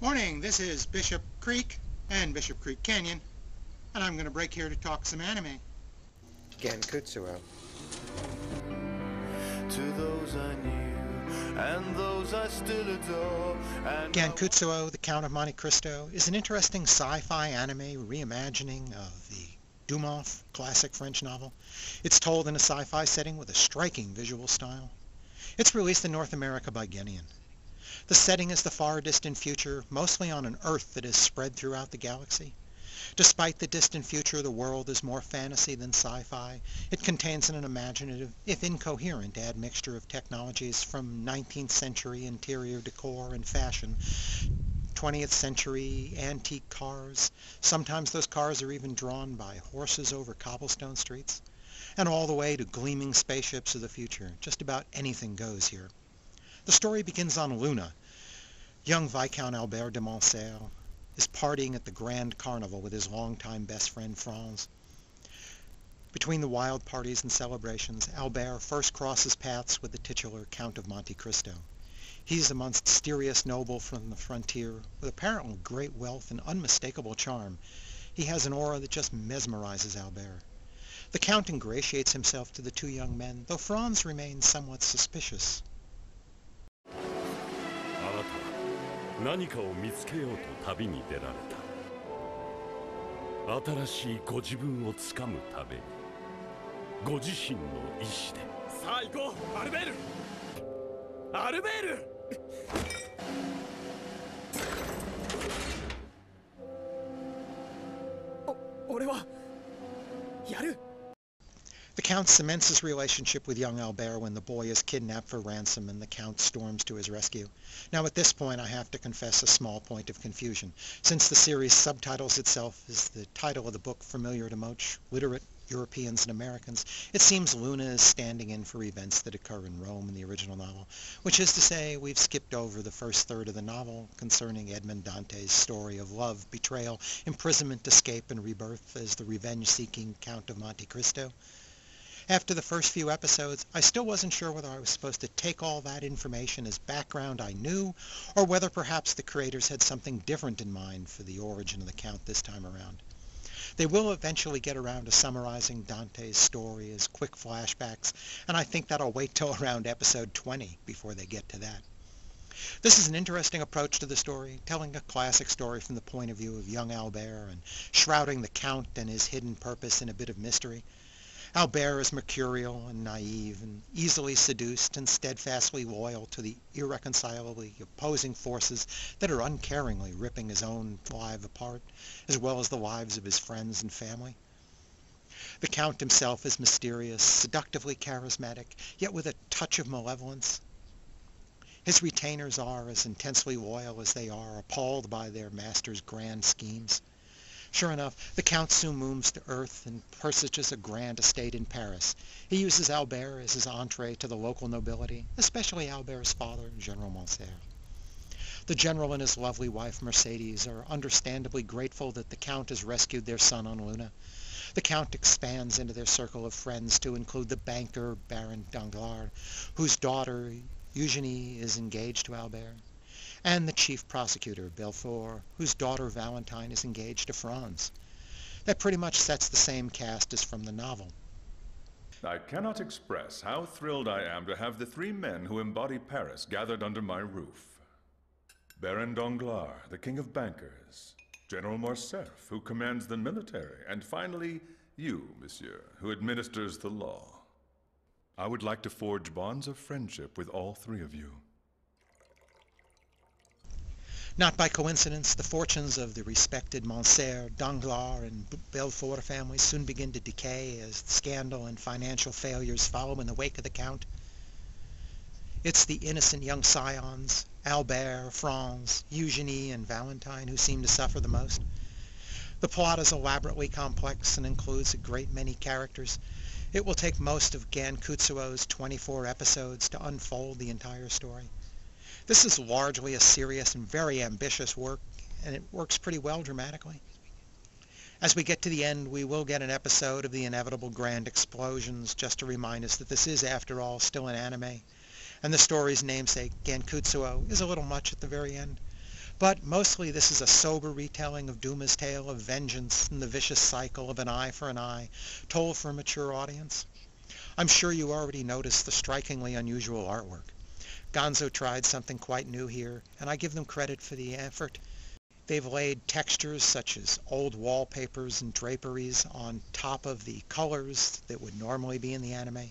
Morning, this is Bishop Creek and Bishop Creek Canyon, and I'm going to break here to talk some anime. Gankutsuo. To those I knew and those I still adore. Gankutsuo, The Count of Monte Cristo, is an interesting sci-fi anime reimagining of the Dumas classic French novel. It's told in a sci-fi setting with a striking visual style. It's released in North America by Guinean. The setting is the far distant future, mostly on an Earth that is spread throughout the galaxy. Despite the distant future, the world is more fantasy than sci-fi. It contains an imaginative, if incoherent, admixture of technologies from 19th century interior decor and fashion, 20th century antique cars. Sometimes those cars are even drawn by horses over cobblestone streets. And all the way to gleaming spaceships of the future. Just about anything goes here. The story begins on Luna. Young Viscount Albert de Montserrat is partying at the Grand Carnival with his longtime best friend Franz. Between the wild parties and celebrations, Albert first crosses paths with the titular Count of Monte Cristo. He's a mysterious noble from the frontier with apparently great wealth and unmistakable charm. He has an aura that just mesmerizes Albert. The Count ingratiates himself to the two young men, though Franz remains somewhat suspicious. 何かを見つけようと旅に出られた。新しいご自分をつかむために、ご自身の意志で。さあ行こう、アルベール。アルベール。俺はやる。The Count cements his relationship with young Albert when the boy is kidnapped for ransom and the Count storms to his rescue. Now at this point I have to confess a small point of confusion. Since the series subtitles itself as the title of the book familiar to most literate Europeans and Americans, it seems Luna is standing in for events that occur in Rome in the original novel, which is to say we've skipped over the first third of the novel concerning Edmond Dante's story of love, betrayal, imprisonment, escape, and rebirth as the revenge-seeking Count of Monte Cristo. After the first few episodes, I still wasn't sure whether I was supposed to take all that information as background I knew, or whether perhaps the creators had something different in mind for the origin of the Count this time around. They will eventually get around to summarizing Dante's story as quick flashbacks, and I think that'll wait till around episode 20 before they get to that. This is an interesting approach to the story, telling a classic story from the point of view of young Albert and shrouding the Count and his hidden purpose in a bit of mystery. Albert is mercurial and naive and easily seduced and steadfastly loyal to the irreconcilably opposing forces that are uncaringly ripping his own life apart, as well as the lives of his friends and family. The Count himself is mysterious, seductively charismatic, yet with a touch of malevolence. His retainers are as intensely loyal as they are appalled by their master's grand schemes. Sure enough, the Count soon moves to Earth and purchases a grand estate in Paris. He uses Albert as his entree to the local nobility, especially Albert's father, General Montserrat. The general and his lovely wife, Mercedes, are understandably grateful that the Count has rescued their son on Luna. The Count expands into their circle of friends to include the banker, Baron Danglars, whose daughter, Eugenie, is engaged to Albert, and the chief prosecutor, Belfort, whose daughter Valentine is engaged to Franz. That pretty much sets the same cast as from the novel. I cannot express how thrilled I am to have the three men who embody Paris gathered under my roof. Baron Danglars, the king of bankers, General Morcerf, who commands the military, and finally, you, monsieur, who administers the law. I would like to forge bonds of friendship with all three of you. Not by coincidence, the fortunes of the respected Montserrat, Danglars, and Belfort families soon begin to decay as scandal and financial failures follow in the wake of the Count. It's the innocent young scions, Albert, Franz, Eugenie, and Valentine, who seem to suffer the most. The plot is elaborately complex and includes a great many characters. It will take most of Gankutsuo's 24 episodes to unfold the entire story. This is largely a serious and very ambitious work, and it works pretty well dramatically. As we get to the end, we will get an episode of the inevitable grand explosions, just to remind us that this is, after all, still an anime, and the story's namesake, Gankutsuo, is a little much at the very end. But mostly this is a sober retelling of Duma's tale of vengeance and the vicious cycle of an eye for an eye, told for a mature audience. I'm sure you already noticed the strikingly unusual artwork. Gonzo tried something quite new here, and I give them credit for the effort. They've laid textures such as old wallpapers and draperies on top of the colors that would normally be in the anime.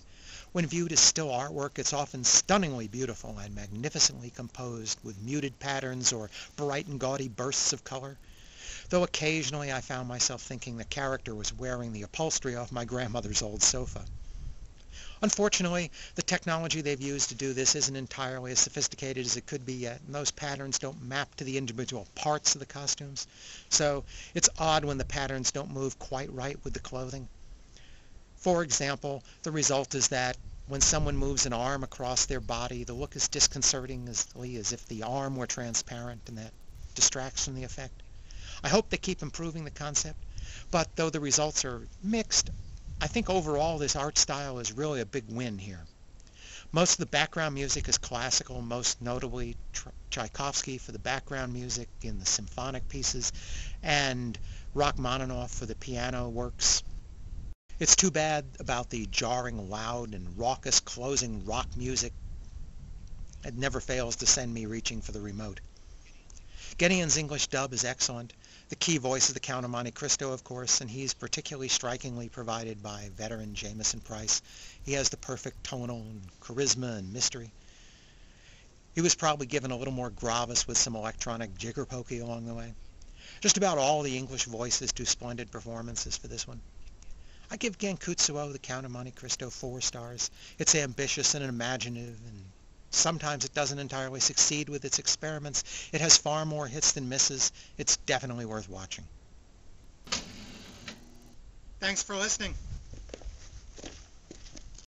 When viewed as still artwork, it's often stunningly beautiful and magnificently composed with muted patterns or bright and gaudy bursts of color. Though occasionally I found myself thinking the character was wearing the upholstery off my grandmother's old sofa. Unfortunately, the technology they've used to do this isn't entirely as sophisticated as it could be yet, and those patterns don't map to the individual parts of the costumes. So it's odd when the patterns don't move quite right with the clothing. For example, the result is that when someone moves an arm across their body, the look is disconcertingly as if the arm were transparent, and that distracts from the effect. I hope they keep improving the concept, but though the results are mixed, I think overall this art style is really a big win here. Most of the background music is classical, most notably Tchaikovsky for the background music in the symphonic pieces, and Rachmaninoff for the piano works. It's too bad about the jarring, loud, and raucous closing rock music. It never fails to send me reaching for the remote. Gideon's English dub is excellent. The key voice is the Count of Monte Cristo, of course, and he's particularly strikingly provided by veteran Jamison Price. He has the perfect tonal and charisma and mystery. He was probably given a little more gravis with some electronic jigger pokey along the way. Just about all the English voices do splendid performances for this one. I give Genkutsuo, the Count of Monte Cristo, 4 stars. It's ambitious and imaginative, and sometimes it doesn't entirely succeed with its experiments. It has far more hits than misses. It's definitely worth watching. Thanks for listening.